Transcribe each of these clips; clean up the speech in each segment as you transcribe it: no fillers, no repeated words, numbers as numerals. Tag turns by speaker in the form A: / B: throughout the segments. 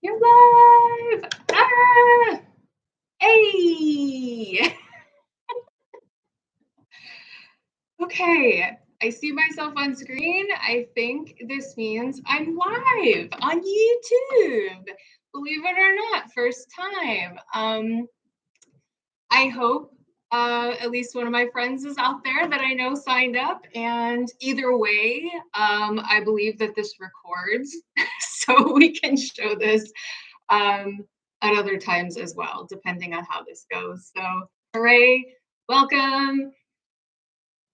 A: You're live! Ah! Hey! Okay, I see myself on screen. I think this means I'm live on YouTube. Believe it or not, first time. I hope at least one of my friends is out there that I know signed up. And either way, I believe that this records so we can show this um, at other times as well, depending on how this goes. So, hooray, welcome.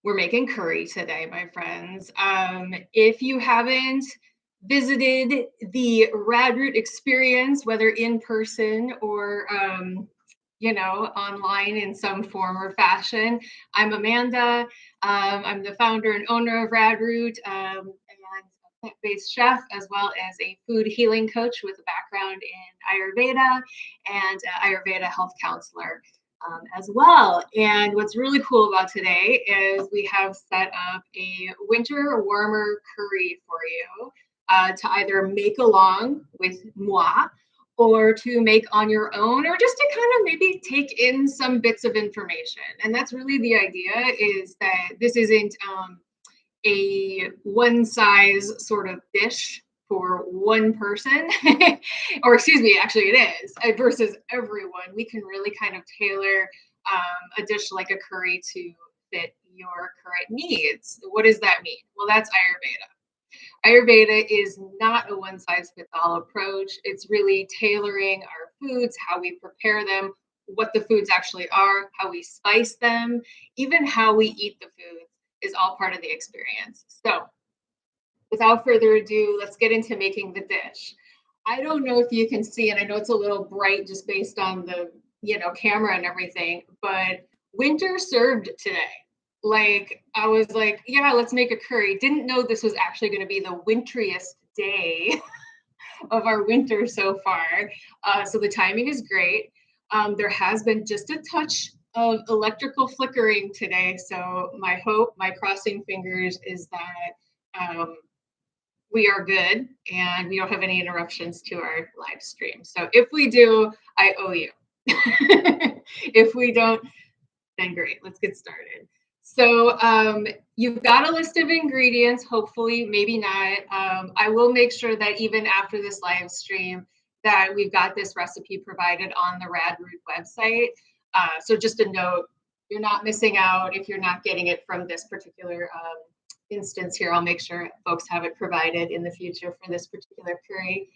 A: We're making curry today, my friends. If you haven't visited the Radroot experience, whether in person or online in some form or fashion, I'm Amanda. I'm the founder and owner of Radroot, and a plant-based chef, as well as a food healing coach with a background in Ayurveda and Ayurveda health counselor as well. And what's really cool about today is we have set up a winter warmer curry for you to either make along with moi or to make on your own, or just to kind of maybe take in some bits of information. And that's really the idea, is that this isn't a one size sort of dish for one person, or excuse me, actually it is, versus everyone. We can really kind of tailor a dish like a curry to fit your current needs. What does that mean? Well, that's Ayurveda. Ayurveda is not a one size fits all approach. It's really tailoring our foods, how we prepare them, what the foods actually are, how we spice them, even how we eat the foods is all part of the experience. So, without further ado, let's get into making the dish. I don't know if you can see, and I know it's a little bright just based on the camera and everything, but winter served today. Like, I was like, yeah, let's make a curry. Didn't know this was actually going to be the wintriest day of our winter so far. So the timing is great. There has been just a touch of electrical flickering today. So my hope, my crossing fingers, is that we are good and we don't have any interruptions to our live stream. So if we do, I owe you. If we don't, then great. Let's get started. So you've got a list of ingredients, hopefully, maybe not. I will make sure that even after this live stream that we've got this recipe provided on the Radroot website. So just a note, you're not missing out if you're not getting it from this particular instance here. I'll make sure folks have it provided in the future for this particular curry.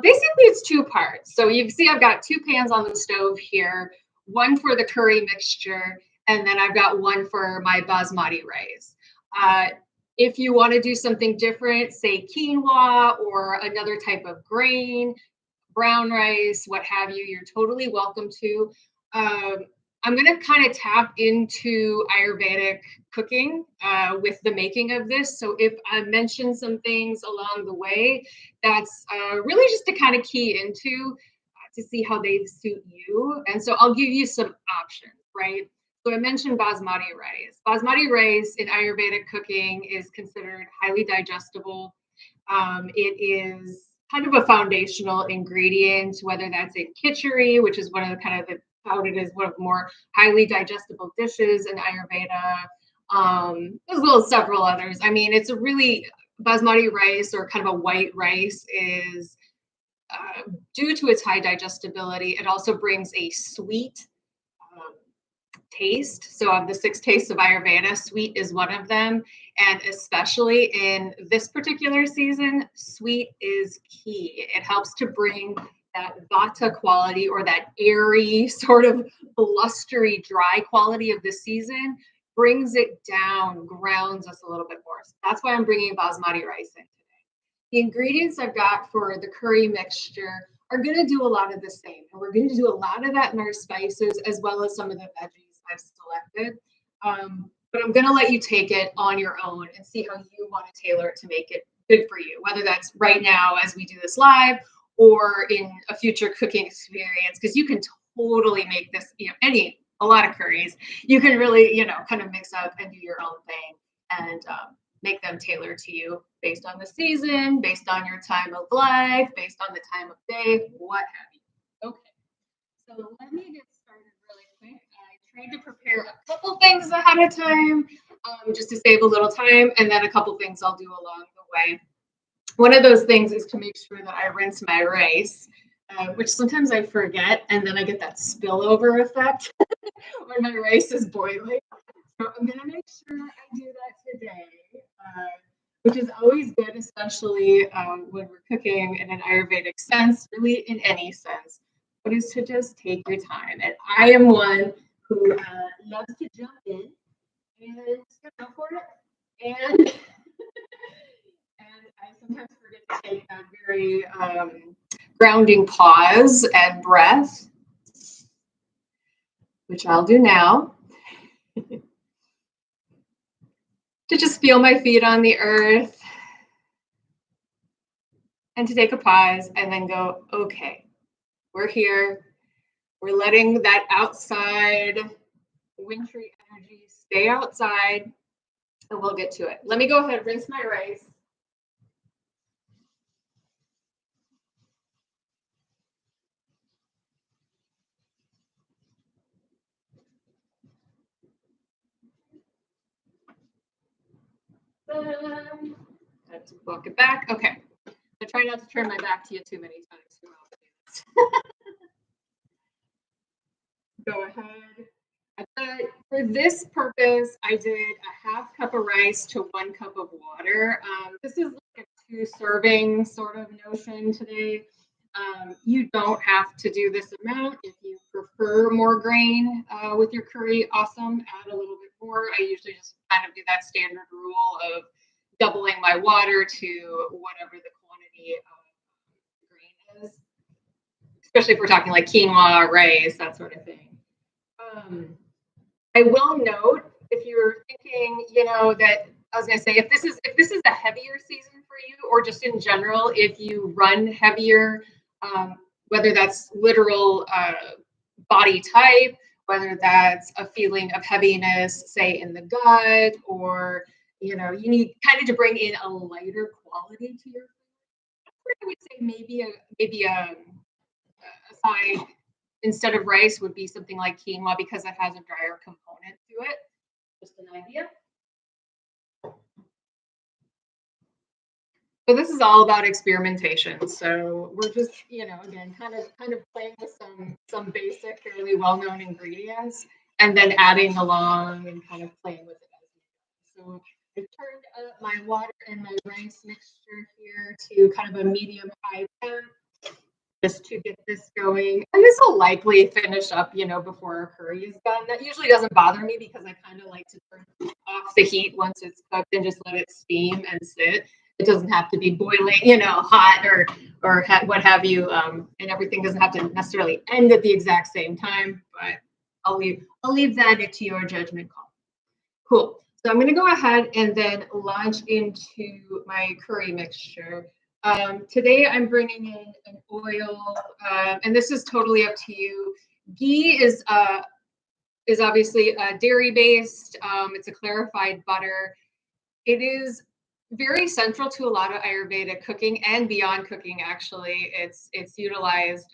A: Basically, it's two parts. So you see I've got two pans on the stove here, one for the curry mixture, and then I've got one for my basmati rice. If you want to do something different, say quinoa or another type of grain, brown rice, what have you, you're totally welcome to. I'm going to kind of tap into Ayurvedic cooking with the making of this. So if I mention some things along the way, that's really just to kind of key into to see how they suit you. And so I'll give you some options, right? So I mentioned basmati rice. Basmati rice in Ayurvedic cooking is considered highly digestible. It is kind of a foundational ingredient, whether that's in khichdi, which is one of the kind of the touted as one of the more highly digestible dishes in Ayurveda, as well as several others. I mean, it's a really, basmati rice or kind of a white rice is due to its high digestibility. It also brings a sweet taste. So of the 6 tastes of Ayurveda, sweet is one of them. And especially in this particular season, sweet is key. It helps to bring that Vata quality, or that airy, sort of blustery, dry quality of the season, brings it down, grounds us a little bit more. So that's why I'm bringing basmati rice in today. The ingredients I've got for the curry mixture are going to do a lot of the same. And we're going to do a lot of that in our spices, as well as some of the veggies I've selected. But I'm going to let you take it on your own and see how you want to tailor it to make it good for you, whether that's right now as we do this live or in a future cooking experience, because you can totally make this, a lot of curries. You can really, kind of mix up and do your own thing. And make them tailor to you based on the season, based on your time of life, based on the time of day, what have you. Okay, so let me get started really quick. I tried to prepare a couple things ahead of time just to save a little time, and then a couple things I'll do along the way. One of those things is to make sure that I rinse my rice, which sometimes I forget, and then I get that spillover effect when my rice is boiling. So I'm gonna make sure I do that today, which is always good, especially when we're cooking in an Ayurvedic sense, really in any sense, but is to just take your time. And I am one who loves to jump in and go for it. And and I sometimes forget to take that very grounding pause and breath, which I'll do now. To just feel my feet on the earth and to take a pause and then go, okay, we're here. We're letting that outside wintry energy stay outside and we'll get to it. Let me go ahead and rinse my rice. Let's walk it back. Okay. I try not to turn my back to you too many times. Go ahead. For this purpose, I did a half cup of rice to 1 cup of water. This is like a 2-serving sort of notion today. You don't have to do this amount. If you prefer more grain with your curry, awesome. Add a little bit more. I usually just kind of do that standard rule of doubling my water to whatever the quantity of grain is, especially if we're talking like quinoa, rice, that sort of thing. I will note, if you're thinking, that I was going to say, if this is a heavier season for you, or just in general, if you run heavier, whether that's literal body type, whether that's a feeling of heaviness, say in the gut, or you need kind of to bring in a lighter quality to your food. I would say maybe a side instead of rice would be something like quinoa because it has a drier component to it. Just an idea. So this is all about experimentation. So we're just, again, kind of playing with some basic, fairly well-known ingredients, and then adding along and kind of playing with it as we go. So I turned up my water and my rice mixture here to kind of a medium-high temp, just to get this going. And this will likely finish up, before our curry is done. That usually doesn't bother me because I kind of like to turn off the heat once it's cooked and just let it steam and sit. It doesn't have to be boiling, hot or what have you. And everything doesn't have to necessarily end at the exact same time, but I'll leave that to your judgment call. Cool. So I'm going to go ahead and then launch into my curry mixture. Today I'm bringing in an oil, and this is totally up to you. Ghee is obviously dairy based. It's a clarified butter. It is very central to a lot of Ayurvedic cooking and beyond cooking. Actually, it's utilized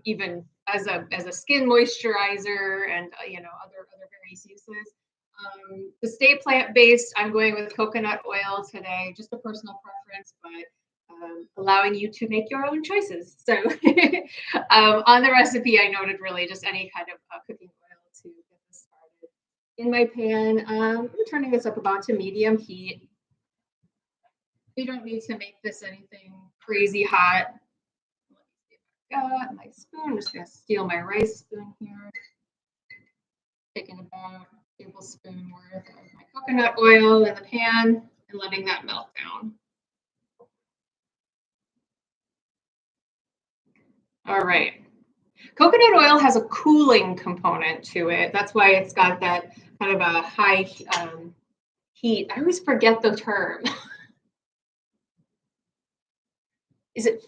A: even as a skin moisturizer and other various uses. To stay plant based, I'm going with coconut oil today. Just a personal preference, but allowing you to make your own choices. So on the recipe, I noted really just any kind of cooking oil to get this started. In my pan, I'm turning this up about to medium heat. You don't need to make this anything crazy hot. Let me see if I got my spoon. I'm just going to steal my rice spoon here. Taking about a tablespoon worth of my coconut oil in the pan and letting that melt down. All right. Coconut oil has a cooling component to it. That's why it's got that kind of a high heat. I always forget the term. Is it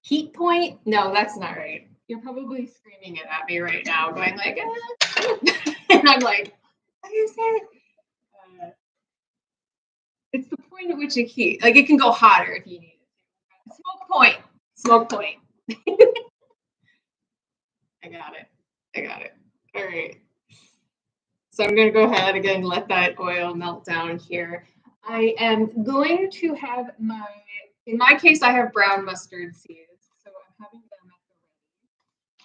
A: heat point? No, that's not right. You're probably screaming it at me right now, going like, and I'm like, what is it? It's the point at which you heat. Like it can go hotter if you need it. Smoke point. Smoke point. I got it. I got it. All right. So I'm going to go ahead again, let that oil melt down here. I am going to have in my case, I have brown mustard seeds. So I'm having them at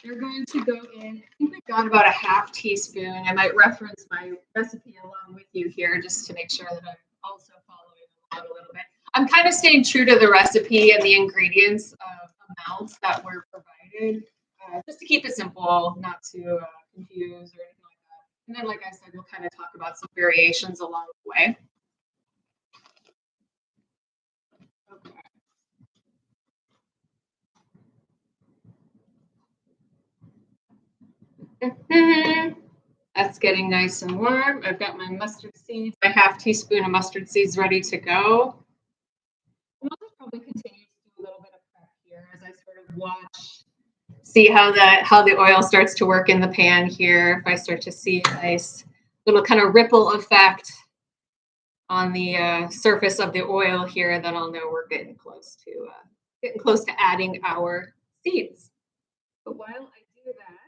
A: the ready. They're going to go in, I think we've got about a half teaspoon. I might reference my recipe along with you here just to make sure that I'm also following along a little bit. I'm kind of staying true to the recipe and the ingredients amounts that were provided, just to keep it simple, not to confuse or anything like that. And then, like I said, we'll kind of talk about some variations along the way. Okay. That's getting nice and warm. I've got my mustard seeds, my half teaspoon of mustard seeds ready to go. And I'll just probably continue to do a little bit of prep here as I sort of watch, see how the oil starts to work in the pan here. If I start to see a nice little kind of ripple effect on the surface of the oil here, then I'll know we're getting close to adding our seeds. But while I do that,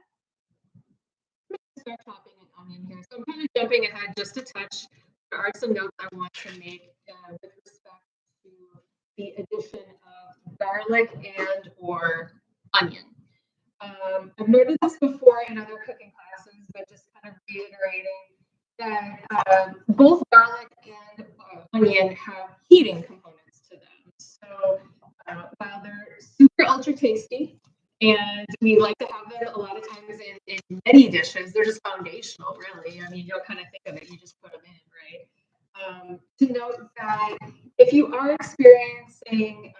A: I'm going to start chopping an onion here. So I'm kind of jumping ahead just a touch. There are some notes I want to make with respect to the addition of garlic and or onion. I've noted this before in other cooking classes, but just kind of reiterating that both garlic and onion have heating components to them. So while they're super ultra tasty, and we like to have them a lot of times in many dishes, they're just foundational, really. I mean, you don't kind of think of it, you just put them in, right? To note that if you are experiencing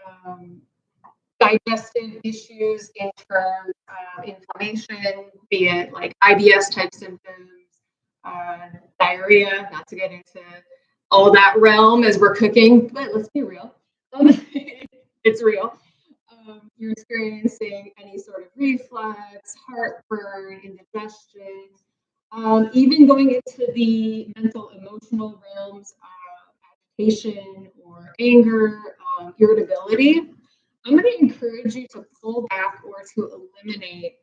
A: digestive issues in terms of inflammation, be it like IBS type symptoms, diarrhea, not to get into all that realm as we're cooking, but let's be real. It's real. You're experiencing any sort of reflux, heartburn, indigestion, even going into the mental emotional realms of agitation or anger, irritability, I'm going to encourage you to pull back or to eliminate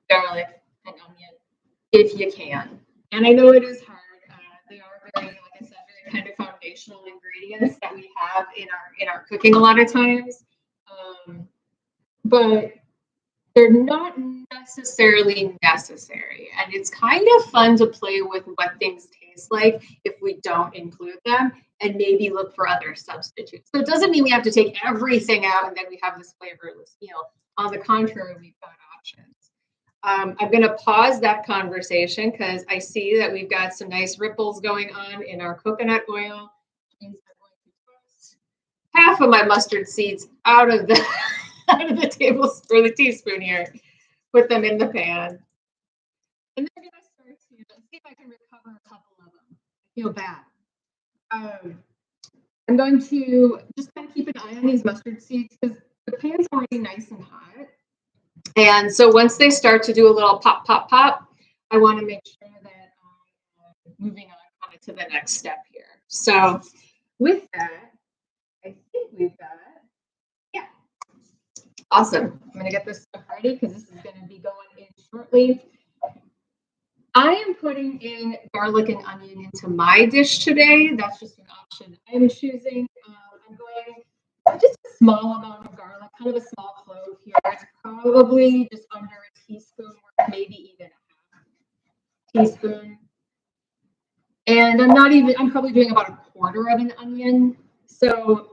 A: garlic and onion if you can. And I know it is hard. They are very, like I said, very kind of foundational ingredients that we have in our cooking a lot of times. But they're not necessarily necessary. And it's kind of fun to play with what things taste like if we don't include them and maybe look for other substitutes. So it doesn't mean we have to take everything out and then we have this flavorless meal. On the contrary, we've got options. I'm going to pause that conversation because I see that we've got some nice ripples going on in our coconut oil. Which means I'm going to toss half of my mustard seeds out of the tablespoon or the teaspoon here. Put them in the pan. And then I'm going to start to see if I can recover a couple of them. I feel bad. I'm going to just kind of keep an eye on these mustard seeds because the pan's already nice and hot. And so once they start to do a little pop, pop, pop, I want to make sure that I'm moving on kind of to the next step here. So with that, I think we've got, yeah. Awesome. I'm going to get this stuff ready because this is going to be going in shortly. I am putting in garlic and onion into my dish today. That's just an option I'm choosing. I'm going just a small amount of garlic, kind of a small clove here. It's probably just under a teaspoon, or maybe even a half teaspoon. And I'm probably doing about a quarter of an onion. So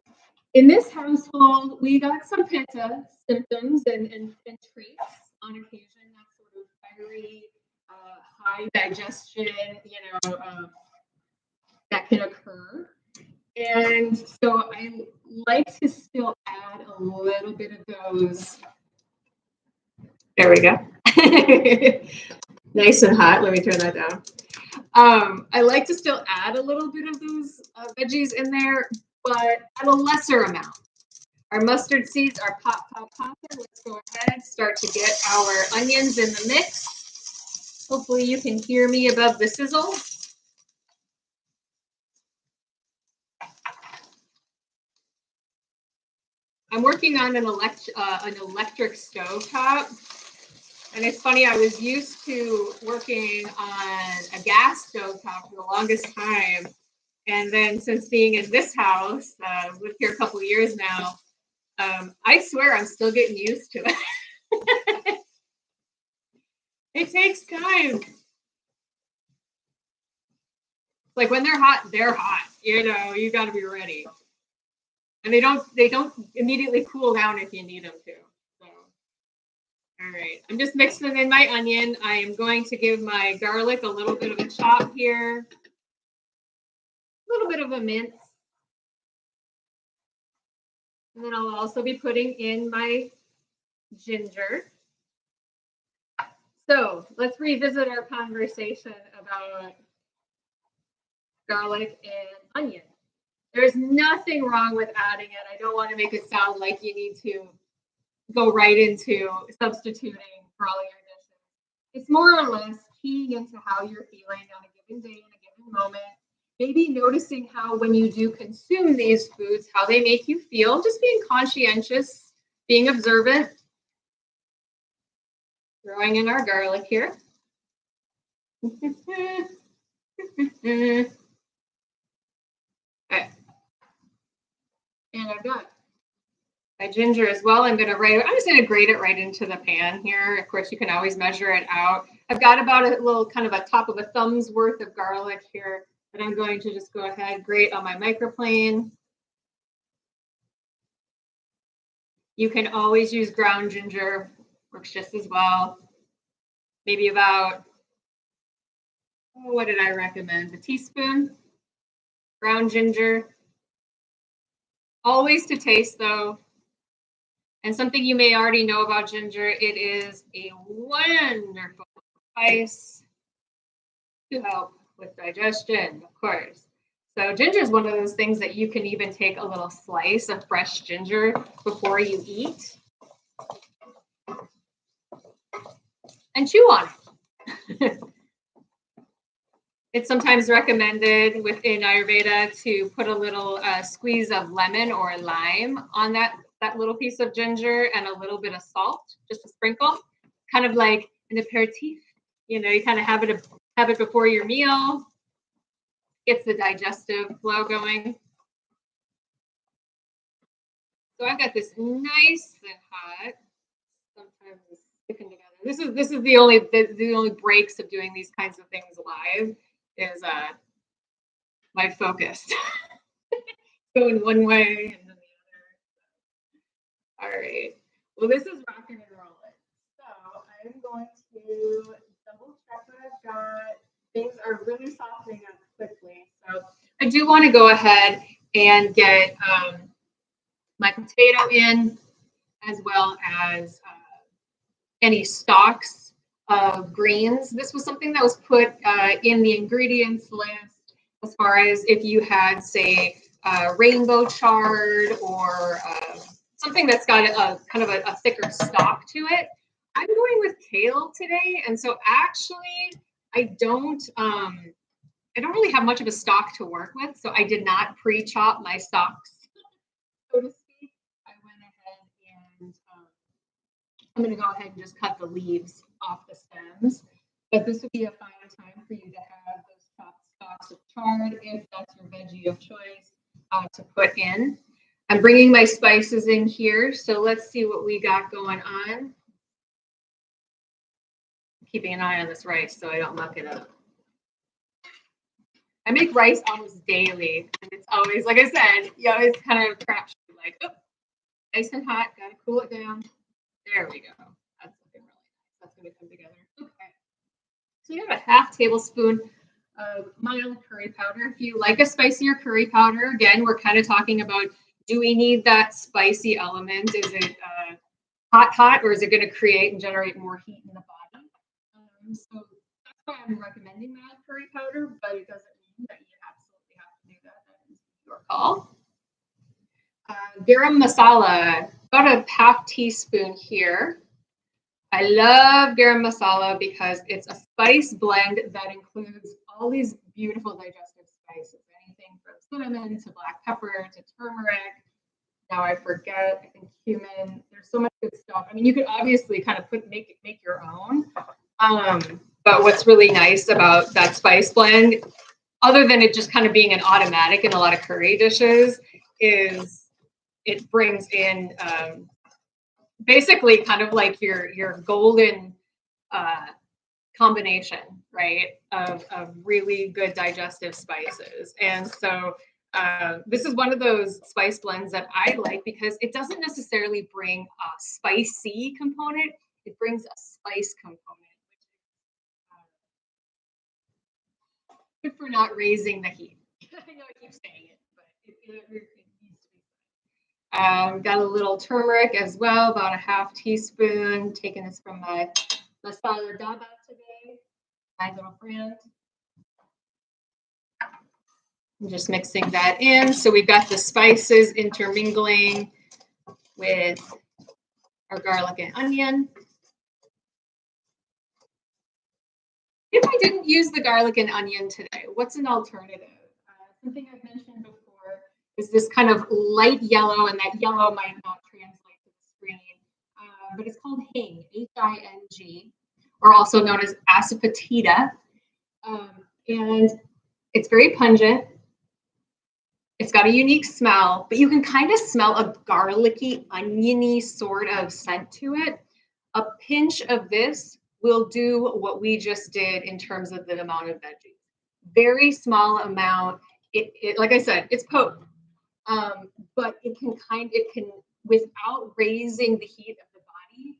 A: in this household, we got some Pitta symptoms and traits on occasion. That sort of fiery, high digestion, that can occur. And so I like to still add a little bit of those. There we go. Nice and hot. Let me turn that down. I like to still add a little bit of those veggies in there, but at a lesser amount. Our mustard seeds are pop, pop, popping. Let's go ahead, start to get our onions in the mix. Hopefully you can hear me above the sizzle. I'm working on an electric stove top. And it's funny, I was used to working on a gas stove top for the longest time. And then since being in this house, lived here a couple of years now, I swear I'm still getting used to it. It takes time. Like when they're hot, you know, you got to be ready. And they don't immediately cool down if you need them to. So, all right, I'm just mixing in my onion. I am going to give my garlic a little bit of a chop here. A little bit of a mince. And then I'll also be putting in my ginger. So let's revisit our conversation about garlic and onion. There's nothing wrong with adding it. I don't want to make it sound like you need to go right into substituting for all your dishes. It's more or less keying into how you're feeling on a given day, in a given moment. Maybe noticing how when you do consume these foods, how they make you feel, just being conscientious, being observant. Throwing in our garlic here. Okay. And I've got my ginger as well. I'm just going to grate it right into the pan here. Of course, you can always measure it out. I've got about a little kind of a top of a thumb's worth of garlic here that I'm going to just go ahead and grate on my microplane. You can always use ground ginger, works just as well. Maybe about, what did I recommend? A teaspoon ground ginger. Always to taste though. And something you may already know about ginger, it is a wonderful spice to help with digestion, of course. So ginger is one of those things that you can even take a little slice of fresh ginger before you eat and chew on it. It's sometimes recommended within Ayurveda to put a little squeeze of lemon or lime on that little piece of ginger and a little bit of salt, just a sprinkle, kind of like an aperitif. You know, you kind of have it before your meal, gets the digestive flow going. So I've got this nice and hot. Sometimes it's sticking together. This is the only breaks of doing these kinds of things live is my focus going one way and then the other. All right. Well, this is rocking and rolling. So I'm going to double check what I've got. Things are really softening up quickly. So I do want to go ahead and get my potato in, as well as any stalks of greens. This was something that was put in the ingredients list as far as if you had, say, rainbow chard or something that's got a kind of a thicker stalk to it. I'm going with kale today, and so actually I don't really have much of a stalk to work with, so I did not pre-chop my stalks, so to speak. I went ahead and I'm going to go ahead and just cut the leaves off the stems. But this would be a fine time for you to have those chopped stalks of chard, if that's your veggie of choice, to put in. I'm bringing my spices in here, so let's see what we got going on. I'm keeping an eye on this rice so I don't muck it up. I make rice almost daily, and it's always, like I said, you always kind of crapshoot, like, oh, nice and hot, gotta cool it down. There we go. That's looking really nice. That's going to come together. Okay. So you have a half tablespoon of mild curry powder. If you like a spicier curry powder, again, we're kind of talking about, do we need that spicy element? Is it hot, or is it going to create and generate more heat in the body? So that's why I'm recommending mild curry powder, but it doesn't mean that you absolutely have to do that. That is your call. Garam masala, about a half teaspoon here. I love garam masala because it's a spice blend that includes all these beautiful digestive spices, anything from cinnamon to black pepper to turmeric. Now I forget. I think cumin. There's so much good stuff. I mean, you could obviously kind of make your own. But what's really nice about that spice blend, other than it just kind of being an automatic in a lot of curry dishes, is it brings in basically kind of like your golden combination, right, of really good digestive spices. And so this is one of those spice blends that I like because it doesn't necessarily bring a spicy component. It brings a spice component, which is good for not raising the heat. I know I keep saying it, but it needs to be. Got a little turmeric as well, about a half teaspoon. Taking this from my masala today, my little friend. I'm just mixing that in. So we've got the spices intermingling with our garlic and onion. If I didn't use the garlic and onion today, what's an alternative? Something I've mentioned before is this kind of light yellow, and that yellow might not translate to the screen, but it's called hing, Hing, or also known as asafoetida. And it's very pungent. It's got a unique smell, but you can kind of smell a garlicky, oniony sort of scent to it. A pinch of this will do what we just did in terms of the amount of veggies. Very small amount. It like I said, it's potent, but it can, without raising the heat of the body,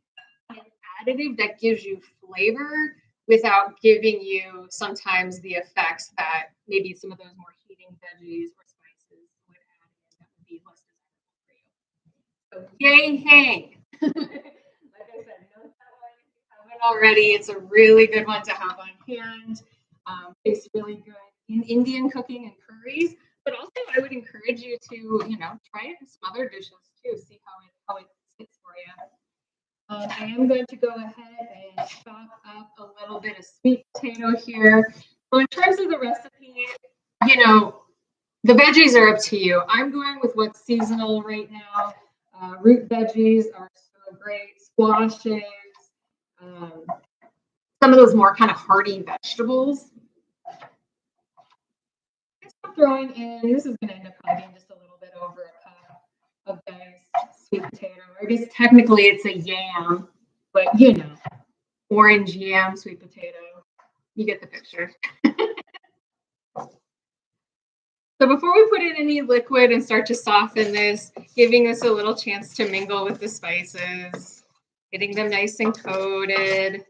A: an additive that gives you flavor without giving you sometimes the effects that maybe some of those more heating veggies or spices would add in that would be less desirable for you. So yay, hang. Like I said, know that one if you haven't already. It's a really good one to have on hand. Tastes really good in Indian cooking and curries, but also I would encourage you to, try it in some other dishes too. See how it sits for you. I am going to go ahead and chop up a little bit of sweet potato here. So in terms of the recipe, the veggies are up to you. I'm going with what's seasonal right now. Root veggies are so great. Squashes, some of those more kind of hearty vegetables. I'm throwing in, this is going to end up probably being just a little bit over a cup of diced sweet potato. I guess technically it's a yam, but orange yam, sweet potato. You get the picture. So before we put in any liquid and start to soften this, giving this a little chance to mingle with the spices, getting them nice and coated.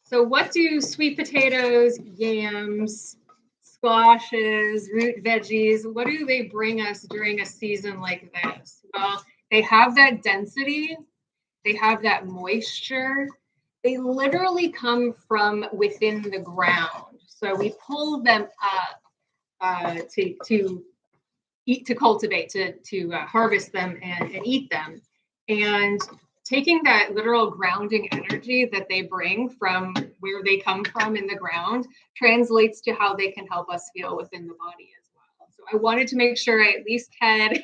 A: So what do sweet potatoes, yams, squashes, root veggies, what do they bring us during a season like this? Well, they have that density, they have that moisture. They literally come from within the ground. So we pull them up to eat, to cultivate, to harvest them and eat them. And taking that literal grounding energy that they bring from where they come from in the ground translates to how they can help us feel within the body as well. So I wanted to make sure I at least had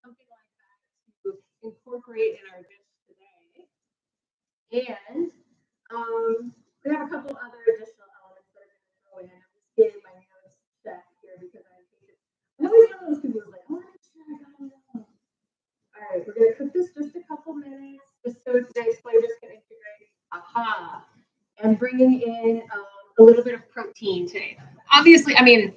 A: something like that to incorporate in our dish today. And we have a couple other additional elements that I'm going to throw in. I'm just getting my nose checked here because I'm always one of those people who's like, oh, I gotta know. All right, we're going to cook this just a couple minutes, just so today's flavors can integrate. Aha! I'm bringing in a little bit of protein today. Obviously, I mean,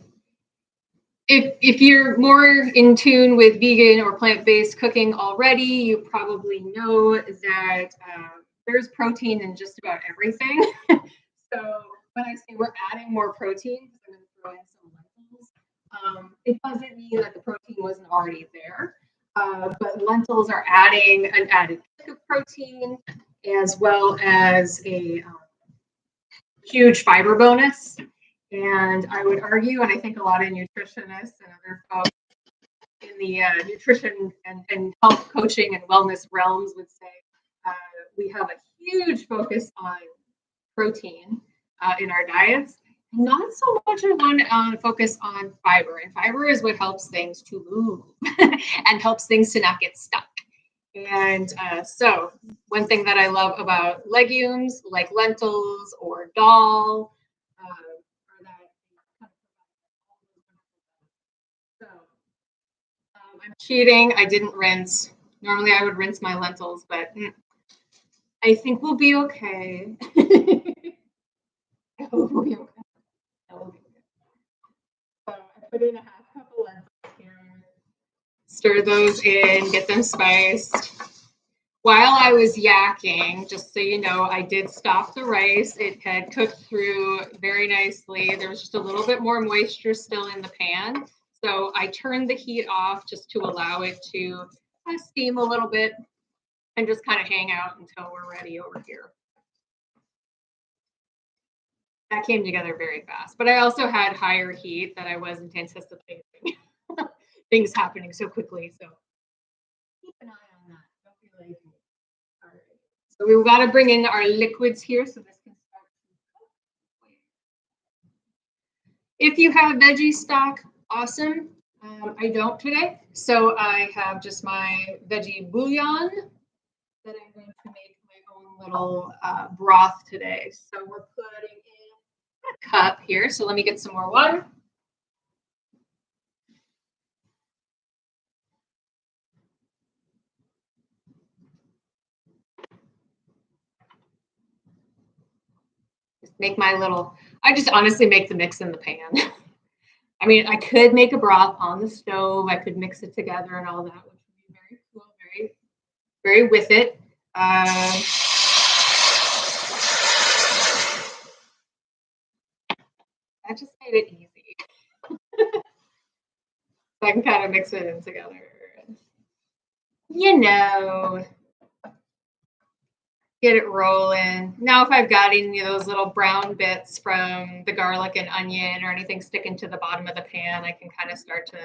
A: if you're more in tune with vegan or plant-based cooking already, you probably know that there's protein in just about everything. So when I say we're adding more protein, I'm going to throw in some lentils. It doesn't mean that the protein wasn't already there. But lentils are adding an added kick of protein as well as a huge fiber bonus. And I would argue, and I think a lot of nutritionists and other folks in the nutrition and health coaching and wellness realms would say we have a huge focus on protein in our diets. Not so much I want to focus on fiber, and fiber is what helps things to move and helps things to not get stuck. And so, one thing that I love about legumes, like lentils or dal, are that so I'm cheating. I didn't rinse. Normally, I would rinse my lentils, but I think we'll be okay. We'll be okay. We'll be okay. So I put in a half cup of lentils here. Stir those in, get them spiced. While I was yakking, just so you know, I did stop the rice. It had cooked through very nicely. There was just a little bit more moisture still in the pan. So I turned the heat off just to allow it to steam a little bit and just kind of hang out until we're ready over here. That came together very fast. But I also had higher heat that I wasn't anticipating things happening so quickly. So keep an eye on that. Don't be lazy. All right. So we've got to bring in our liquids here so this can start to cook. If you have veggie stock, awesome. I don't today. So I have just my veggie bouillon that I'm going to make my own little broth today. So we're putting in a cup here. So let me get some more water. Just make my little, I just honestly make the mix in the pan. I mean, I could make a broth on the stove. I could mix it together and all that, which would be very cool, very with it. That just made it easy. So I can kind of mix it in together. You know, get it rolling. Now, if I've got any of those little brown bits from the garlic and onion or anything sticking to the bottom of the pan, I can kind of start to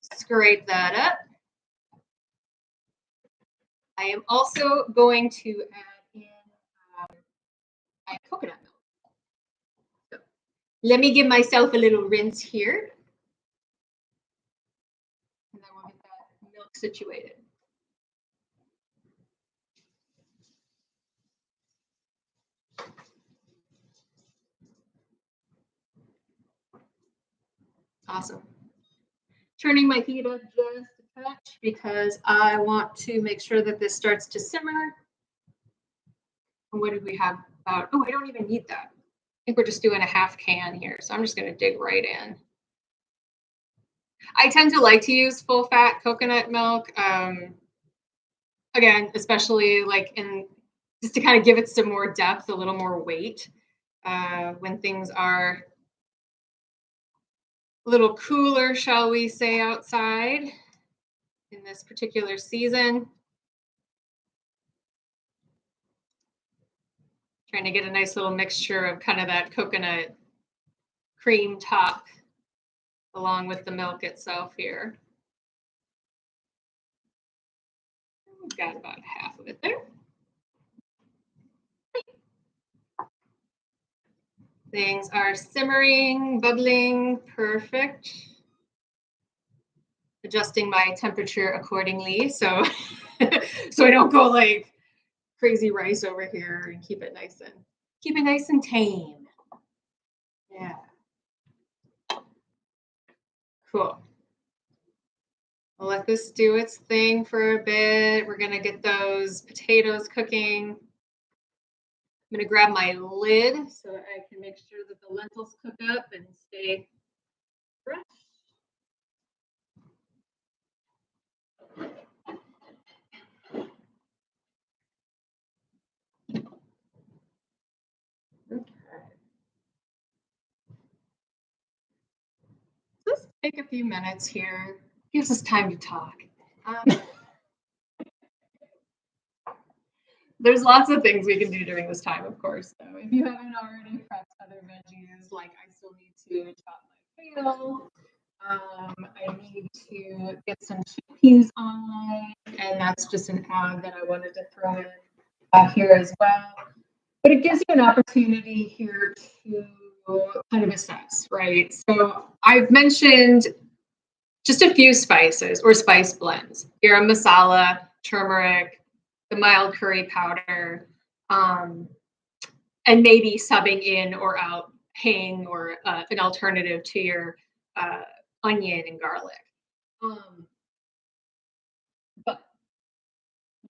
A: scrape that up. I am also going to add in my coconut milk. So let me give myself a little rinse here. And then we'll get that milk situated. Awesome. Turning my heat up just a touch because I want to make sure that this starts to simmer. And what did we have about? Oh, I don't even need that. I think we're just doing a half can here. So I'm just going to dig right in. I tend to like to use full fat coconut milk. Again, especially like in just to kind of give it some more depth, a little more weight when things are a little cooler, shall we say, outside in this particular season. Trying to get a nice little mixture of kind of that coconut cream top along with the milk itself here. We've got about half of it there. Things are simmering, bubbling, perfect. Adjusting my temperature accordingly, so so I don't go like crazy rice over here and keep it nice and tame. Yeah. Cool. We'll let this do its thing for a bit. We're gonna get those potatoes cooking. I'm gonna grab my lid so that I can make sure that the lentils cook up and stay fresh. Okay. Let's take a few minutes here. Gives us time to talk. There's lots of things we can do during this time, of course. So if you haven't already prepped other veggies, like I still need to chop my kale. I need to get some chickpeas on, and that's just an ad that I wanted to throw in here as well. But it gives you an opportunity here to kind of assess, right? So I've mentioned just a few spices or spice blends. Garam masala, turmeric, the mild curry powder, um, and maybe subbing in or out hang or an alternative to your uh, onion and garlic. Um, but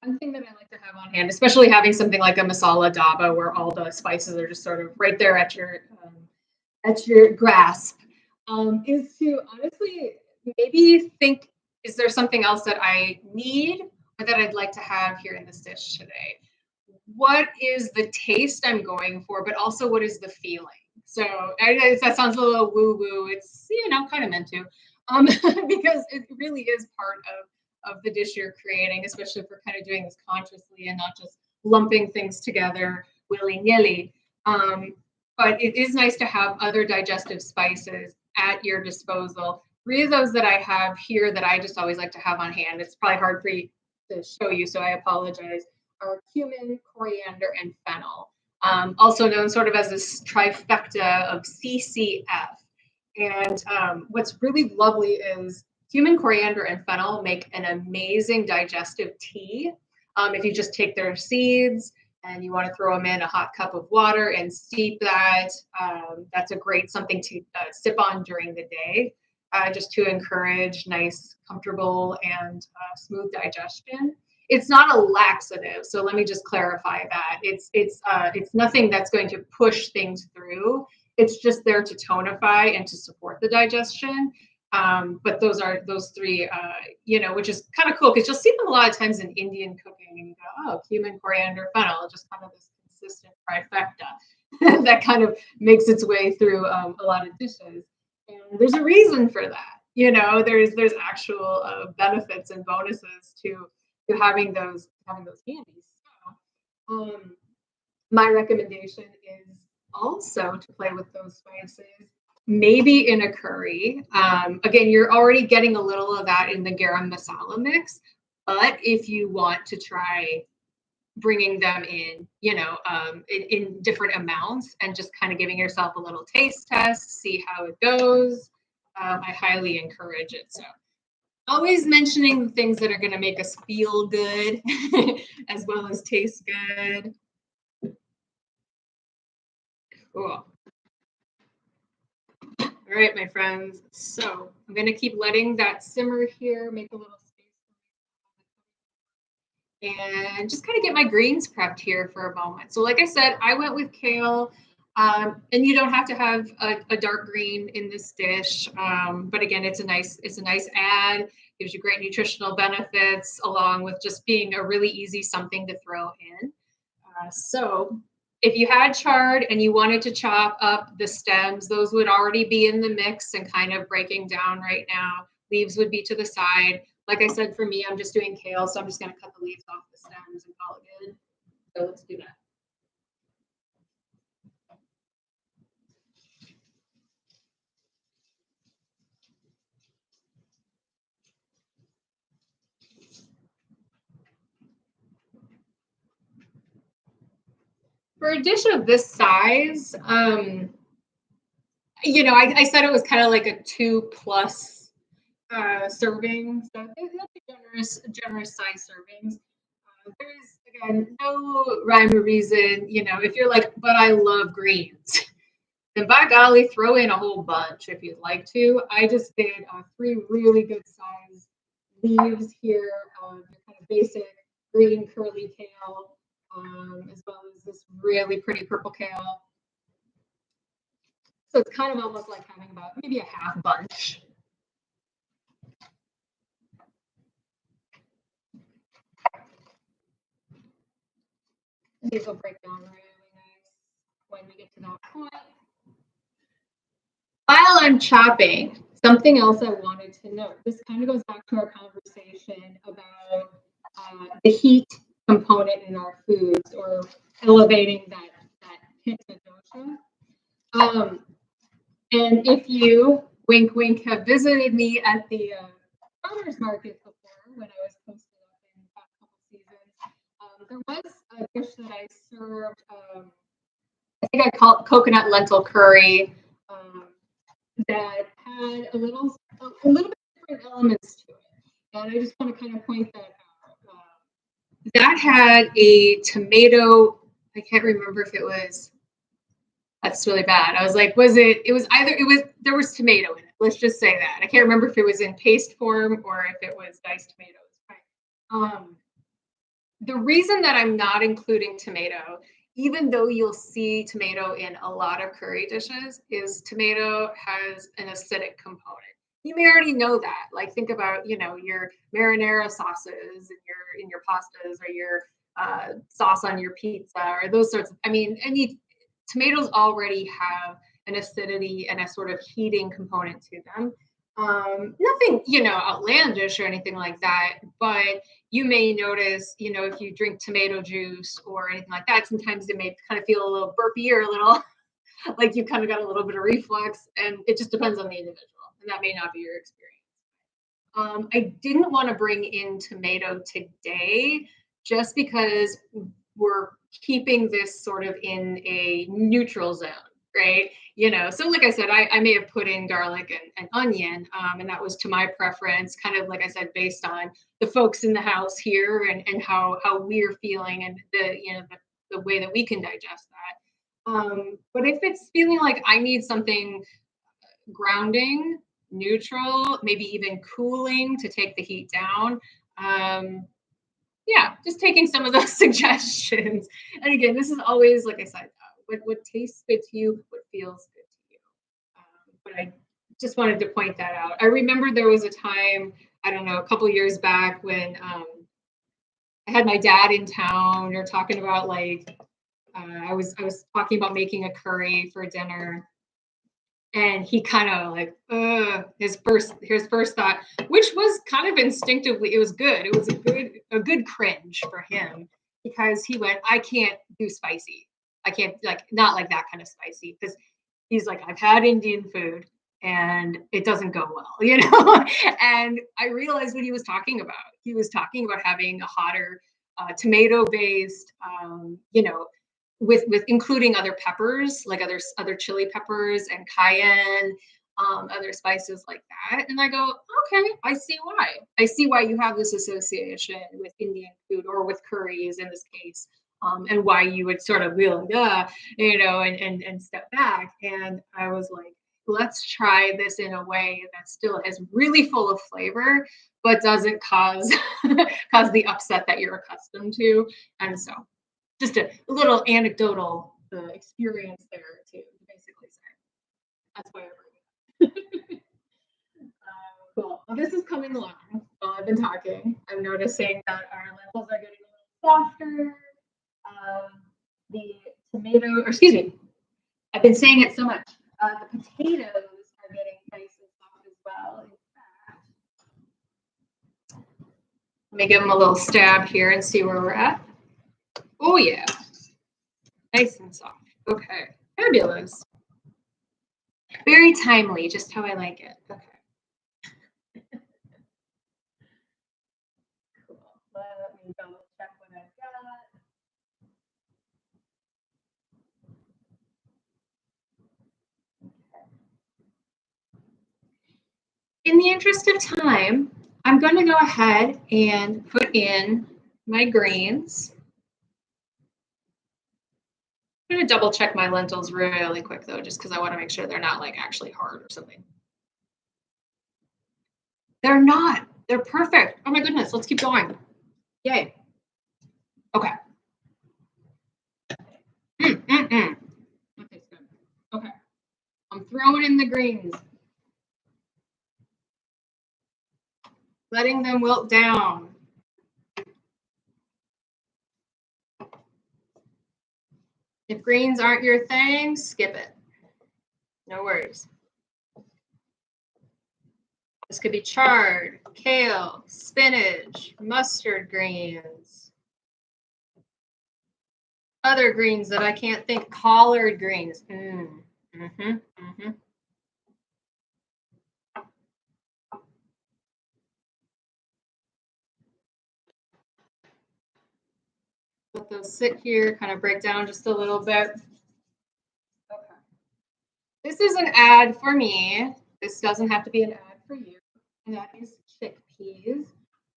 A: one thing that I like to have on hand, especially having something like a masala daba where all the spices are just sort of right there at your grasp, is to honestly maybe think, is there something else that I need or that I'd like to have here in this dish today? What is the taste I'm going for, but also what is the feeling? So that sounds a little woo woo. It's, kind of meant to, because it really is part of the dish you're creating, especially if we're kind of doing this consciously and not just lumping things together willy nilly. Um, but it is nice to have other digestive spices at your disposal. Three of those that I have here that I just always like to have on hand. It's probably hard for you to show you, so I apologize. Are cumin, coriander, and fennel, also known sort of as this trifecta of CCF. And what's really lovely is cumin, coriander, and fennel make an amazing digestive tea. If you just take their seeds and you want to throw them in a hot cup of water and steep that, that's a great something to sip on during the day, just to encourage nice, comfortable, and smooth digestion. It's not a laxative, so let me just clarify that. It's nothing that's going to push things through. It's just there to tonify and to support the digestion. But those three, which is kind of cool because you'll see them a lot of times in Indian cooking, and you go, oh, cumin, coriander, fennel, just kind of this consistent trifecta that kind of makes its way through a lot of dishes. And there's a reason for that. There's actual benefits and bonuses to having those handy. So, my recommendation is also to play with those spices, maybe in a curry. Again, you're already getting a little of that in the garam masala mix, but if you want to try bringing them in, in different amounts and just kind of giving yourself a little taste test, see how it goes, I highly encourage it. So always mentioning the things that are going to make us feel good as well as taste good. Cool. All right, my friends. So I'm going to keep letting that simmer here, make a little space, and just kind of get my greens prepped here for a moment. So like I said, I went with kale. And you don't have to have a dark green in this dish, but again, it's a nice add. Gives you great nutritional benefits, along with just being a really easy something to throw in. So, if you had chard and you wanted to chop up the stems, those would already be in the mix and kind of breaking down right now. Leaves would be to the side. Like I said, for me, I'm just doing kale, so I'm just going to cut the leaves off the stems and call it good. So let's do that. For a dish of this size, I said it was kind of like a 2+ serving, so that's a generous size servings. There's again no rhyme or reason, if you're like, but I love greens, then by golly, throw in a whole bunch if you'd like to. I just did 3 really good size leaves here, kind of basic green curly kale, as well as this really pretty purple kale. So it's kind of almost like having about maybe a half bunch. These will break down really nice when we get to that point. While I'm chopping, something else I wanted to note. This kind of goes back to our conversation about the heat component in our foods, or elevating that Pitta dosha. And if you, wink, wink, have visited me at the farmers market before when I was posted up in the past couple seasons, there was a dish that I served. I think I call it coconut lentil curry, um, that had a little bit different elements to it. And I just want to kind of point that out. That had a tomato. I can't remember if it was. That's really bad. I was like, was it? It was either. It was. There was tomato in it. Let's just say that. I can't remember if it was in paste form or if it was diced tomatoes. Um, the reason that I'm not including tomato, even though you'll see tomato in a lot of curry dishes, is tomato has an acidic component. You may already know that. Like think about, your marinara sauces in your pastas or your sauce on your pizza or those sorts of. I mean, any tomatoes already have an acidity and a sort of heating component to them. Nothing, outlandish or anything like that, but you may notice, if you drink tomato juice or anything like that, sometimes it may kind of feel a little burpy or a little like you kind of got a little bit of reflux, and it just depends on the individual, and that may not be your experience. I didn't want to bring in tomato today just because we're keeping this sort of in a neutral zone, right? So like I said, I may have put in garlic and onion, and that was to my preference, kind of like I said, based on the folks in the house here and how we're feeling and the way that we can digest that. But if it's feeling like I need something grounding, neutral, maybe even cooling to take the heat down. Yeah, just taking some of those suggestions. And again, this is always, like I said, what tastes good to you, what feels good to you. But I just wanted to point that out. I remember there was a time, I don't know, a couple years back when I had my dad in town. We were talking about like I was talking about making a curry for dinner, and he kind of like his first thought, which was kind of instinctively, it was good. It was a good cringe for him, because he went, I can't do spicy. I can't, like, not like that kind of spicy, because he's like, I've had Indian food and it doesn't go well. And I realized what he was talking about. He was talking about having a hotter tomato based, with including other peppers, like other chili peppers and cayenne, other spices like that. And I go, okay, I see why. I see why you have this association with Indian food, or with curries in this case, and why you would sort of be like, and step back. And I was like, let's try this in a way that still is really full of flavor, but doesn't cause cause the upset that you're accustomed to. And so just a little anecdotal experience there to basically say. That's why I bring it. Cool. Well, this is coming along. While I've been talking, I'm noticing that our lentils are getting a little softer. The tomato, or excuse me, I've been saying it so much. The potatoes are getting nice and soft as well. In fact, let me give them a little stab here and see where we're at. Oh yeah, nice and soft. Okay, fabulous. Very timely, just how I like it. Okay. Cool. Let me double check what I've got. In the interest of time, I'm going to go ahead and put in my greens. I'm going to double check my lentils really quick though, just because I want to make sure they're not like actually hard or something. They're not. They're perfect. Oh my goodness. Let's keep going. Yay. Okay. That tastes good. Okay. I'm throwing in the greens. Letting them wilt down. If greens aren't your thing, skip it. No worries. This could be chard, kale, spinach, mustard greens, other greens that I can't think, collard greens. Let those sit here, kind of break down just a little bit. This is an ad for me. This doesn't have to be an ad for you. And that is chickpeas.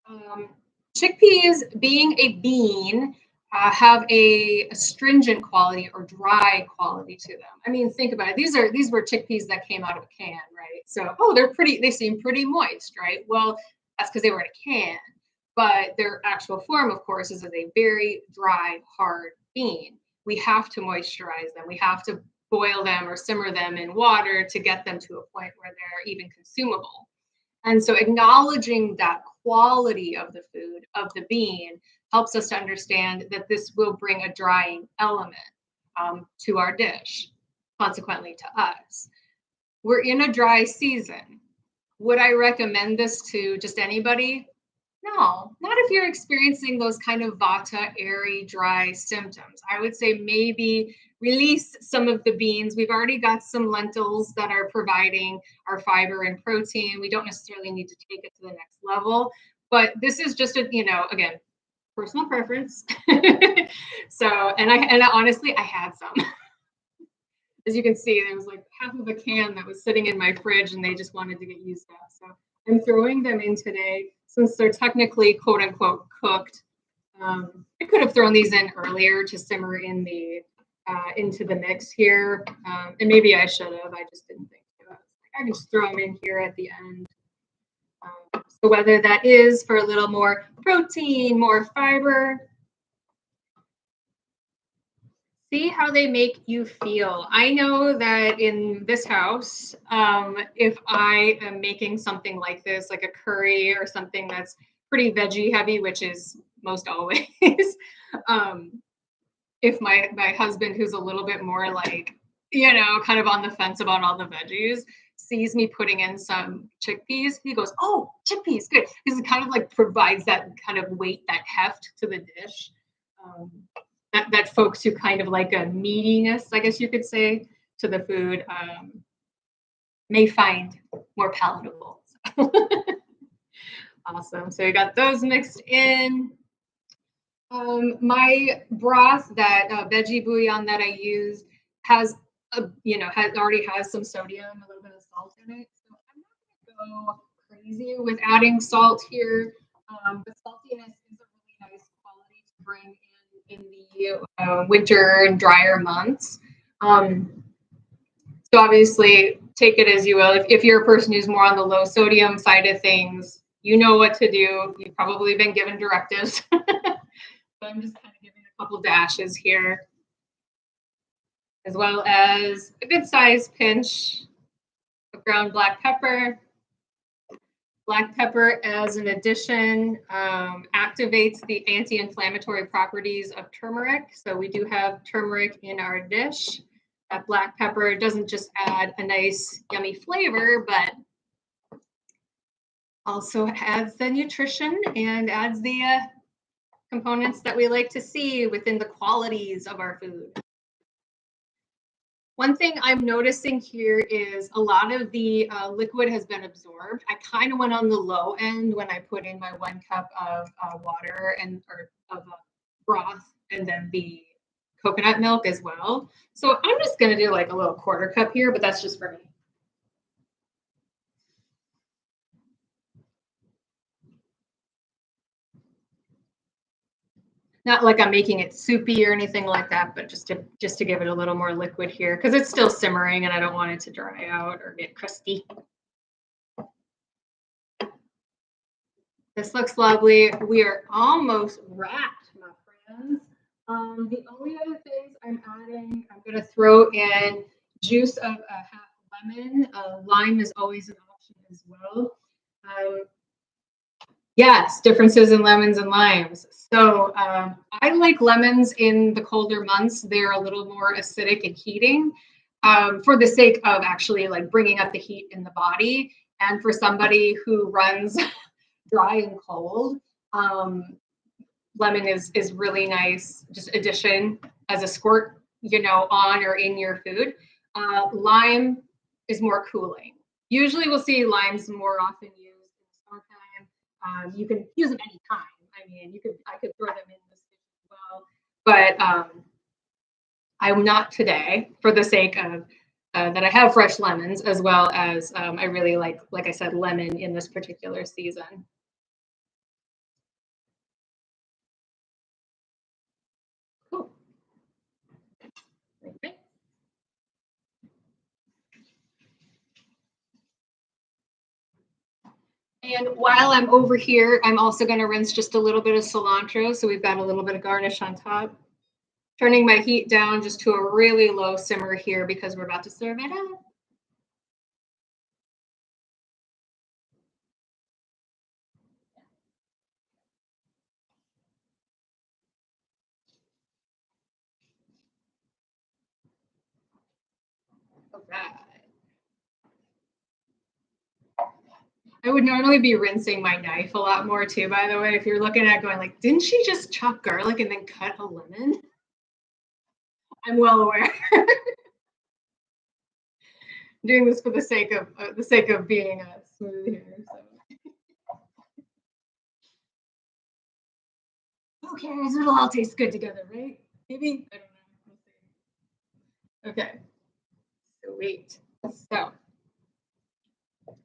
A: Um, Chickpeas, being a bean, have a astringent quality or dry quality to them. I mean, think about it. These were chickpeas that came out of a can, right? So, oh, they're pretty. They seem pretty moist, right? Well, that's because they were in a can. But their actual form, of course, is as a very dry, hard bean. We have to moisturize them. We have to boil them or simmer them in water to get them to a point where they're even consumable. And so acknowledging that quality of the food, of the bean, helps us to understand that this will bring a drying element to our dish, consequently to us. We're in a dry season. Would I recommend this to just anybody? No, not if you're experiencing those kind of Vata, airy, dry symptoms. I would say maybe release some of the beans. We've already got some lentils that are providing our fiber and protein. We don't necessarily need to take it to the next level, but this is just a, again, personal preference. So, and honestly, I had some. As you can see, there was like half of a can that was sitting in my fridge and they just wanted to get used up. So I'm throwing them in today since they're technically quote unquote cooked. I could have thrown these in earlier to simmer in the into the mix here. And maybe I should have, I just didn't think of it. I can just throw them in here at the end. So whether that is for a little more protein, more fiber, see how they make you feel. I know that in this house, if I am making something like this, like a curry or something that's pretty veggie heavy, which is most always, if my husband, who's a little bit more like, kind of on the fence about all the veggies, sees me putting in some chickpeas, he goes, "Oh, chickpeas, good," because it kind of like provides that kind of weight, that heft to the dish. That folks who kind of like a meatiness, I guess you could say, to the food may find more palatable. Awesome. So we got those mixed in. My broth, that veggie bouillon that I use, has already has some sodium, a little bit of salt in it. So I'm not going to go crazy with adding salt here. But saltiness is a really nice quality to bring in the winter and drier months. So obviously, take it as you will. If you're a person who's more on the low sodium side of things, you know what to do. You've probably been given directives. So I'm just kind of giving a couple dashes here, as well as a good sized pinch of ground black pepper. Black pepper, as an addition, activates the anti-inflammatory properties of turmeric. So we do have turmeric in our dish. That black pepper doesn't just add a nice, yummy flavor, but also adds the nutrition and adds the components that we like to see within the qualities of our food. One thing I'm noticing here is a lot of the liquid has been absorbed. I kind of went on the low end when I put in my 1 cup of water or of broth, and then the coconut milk as well. So I'm just going to do like a little 1/4 cup here, but that's just for me. Not like I'm making it soupy or anything like that, but just to give it a little more liquid here, because it's still simmering and I don't want it to dry out or get crusty. This looks lovely. We are almost wrapped, my friends. The only other things I'm adding, I'm going to throw in juice of a half lemon. Lime is always an option as well. Yes, differences in lemons and limes. So I like lemons in the colder months. They're a little more acidic and heating, for the sake of actually like bringing up the heat in the body. And for somebody who runs dry and cold, lemon is really nice, just addition as a squirt, on or in your food. Lime is more cooling. Usually we'll see limes more often used in the summertime. You can use them anytime. I mean, I could throw them in this as well, but I'm not today, for the sake of that I have fresh lemons, as well as I really like I said, lemon in this particular season. Cool. Okay. And while I'm over here, I'm also going to rinse just a little bit of cilantro. So we've got a little bit of garnish on top. Turning my heat down just to a really low simmer here because we're about to serve it up. All right. I would normally be rinsing my knife a lot more too, by the way. If you're looking at going like, didn't she just chop garlic and then cut a lemon? I'm well aware. Doing this for the sake of being smooth here. So. Who cares? It'll all taste good together, right? Maybe? I don't know. We'll see. Okay. Sweet. So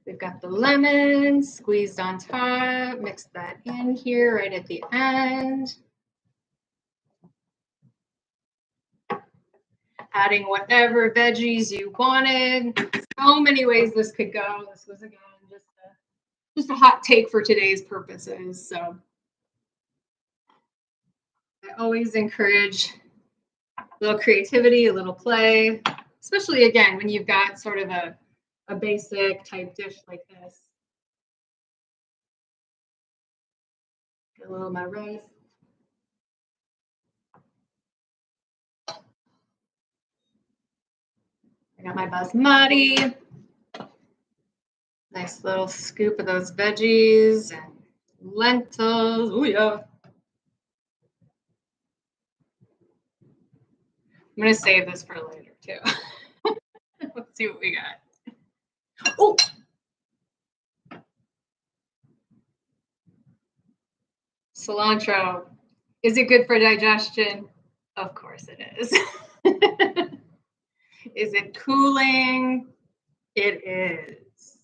A: we've got the lemon squeezed on top. Mix that in here right at the end. Adding whatever veggies you wanted. So many ways this could go. This was again just a hot take for today's purposes. So I always encourage a little creativity, a little play, especially again when you've got sort of a basic type dish like this. Get a little of my rice. I got my basmati. Nice little scoop of those veggies and lentils. Oh yeah. I'm gonna save this for later too. Let's see what we got. Oh, cilantro. Is it good for digestion? Of course it is. Is it cooling? It is.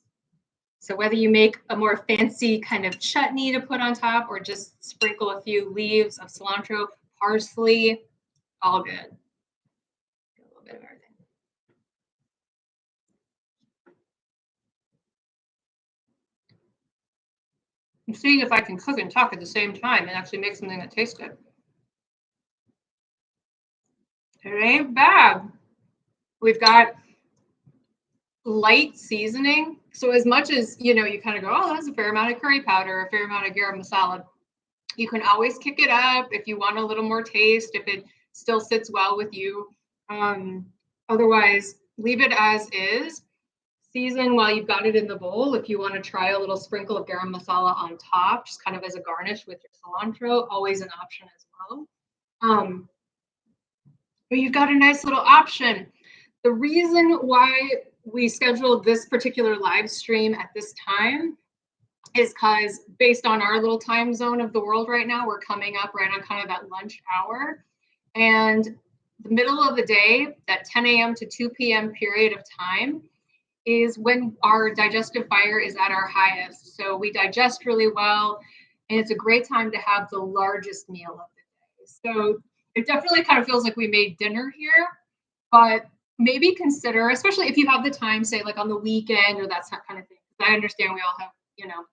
A: So whether you make a more fancy kind of chutney to put on top or just sprinkle a few leaves of cilantro, parsley, all good. A little bit of everything. I'm seeing if I can cook and talk at the same time and actually make something that tastes good. It ain't bad. We've got light seasoning. So as much as, you know, you kind of go, oh, that's a fair amount of curry powder, a fair amount of garam masala. You can always kick it up if you want a little more taste, if it still sits well with you. Otherwise, leave it as is. Season while you've got it in the bowl. If you want to try a little sprinkle of garam masala on top, just kind of as a garnish with your cilantro, always an option as well. But you've got a nice little option. The reason why we scheduled this particular live stream at this time is because based on our little time zone of the world right now, we're coming up right on kind of that lunch hour. And the middle of the day, that 10 a.m. to 2 p.m. period of time is when our digestive fire is at our highest. So we digest really well, and it's a great time to have the largest meal of the day. So it definitely kind of feels like we made dinner here, but maybe consider, especially if you have the time, say like on the weekend or that kind of thing. I understand we all have, you know,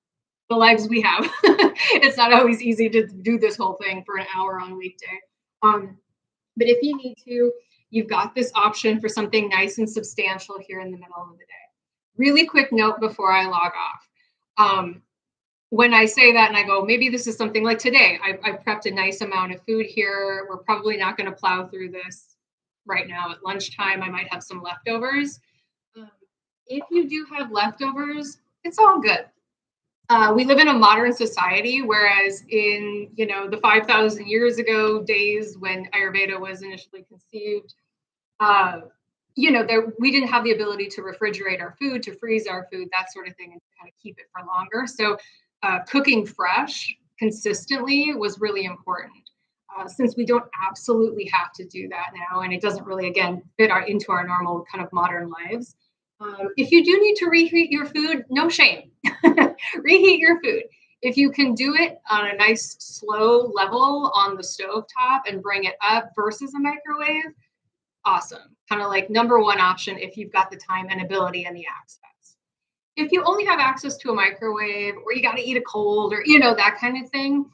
A: the lives we have. It's not always easy to do this whole thing for an hour on a weekday. But if you need to, you've got this option for something nice and substantial here in the middle of the day. Really quick note before I log off. When I say that and I go, maybe this is something like today, I prepped a nice amount of food here. We're probably not going to plow through this right now at lunchtime. I might have some leftovers. If you do have leftovers, it's all good. We live in a modern society, whereas in, you know, the 5,000 years ago days when Ayurveda was initially conceived, you know, we didn't have the ability to refrigerate our food, to freeze our food, that sort of thing, and kind of keep it for longer. So cooking fresh consistently was really important. since we don't absolutely have to do that now, and it doesn't really, again, fit into our normal kind of modern lives. If you do need to reheat your food, no shame. Reheat your food. If you can do it on a nice slow level on the stove top and bring it up versus a microwave, awesome. Kind of like number one option if you've got the time and ability and the access. If you only have access to a microwave or you got to eat a cold or, that kind of thing,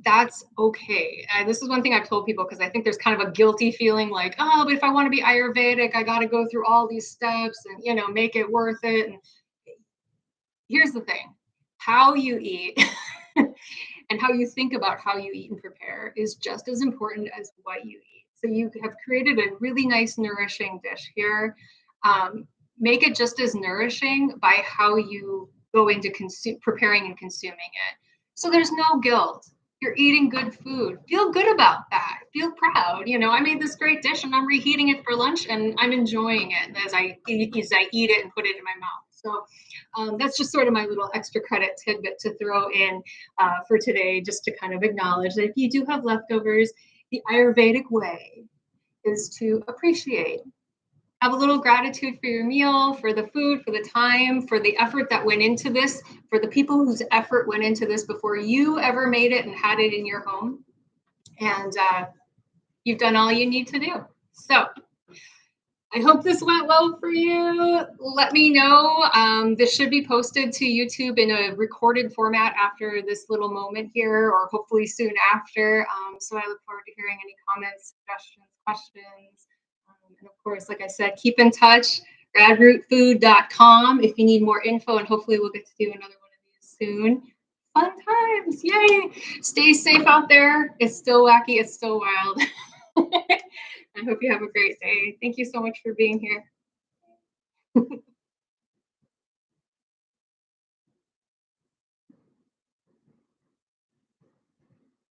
A: that's okay. And this is one thing I've told people because I think there's kind of a guilty feeling like, oh, but if I want to be Ayurvedic, I got to go through all these steps and, make it worth it. And here's the thing, how you eat and how you think about how you eat and prepare is just as important as what you eat. So you have created a really nice, nourishing dish here. Make it just as nourishing by how you go into preparing and consuming it. So there's no guilt. You're eating good food. Feel good about that. Feel proud. I made this great dish and I'm reheating it for lunch and I'm enjoying it as I eat it and put it in my mouth. So that's just sort of my little extra credit tidbit to throw in for today, just to kind of acknowledge that if you do have leftovers, the Ayurvedic way is to appreciate. Have a little gratitude for your meal, for the food, for the time, for the effort that went into this, for the people whose effort went into this before you ever made it and had it in your home. And you've done all you need to do. So I hope this went well for you. Let me know. This should be posted to YouTube in a recorded format after this little moment here, or hopefully soon after. So I look forward to hearing any comments, suggestions, questions. And of course, like I said, keep in touch, radrootfood.com if you need more info, and hopefully we'll get to do another one of these soon. Fun times, yay! Stay safe out there. It's still wacky, it's still wild. I hope you have a great day. Thank you so much for being here.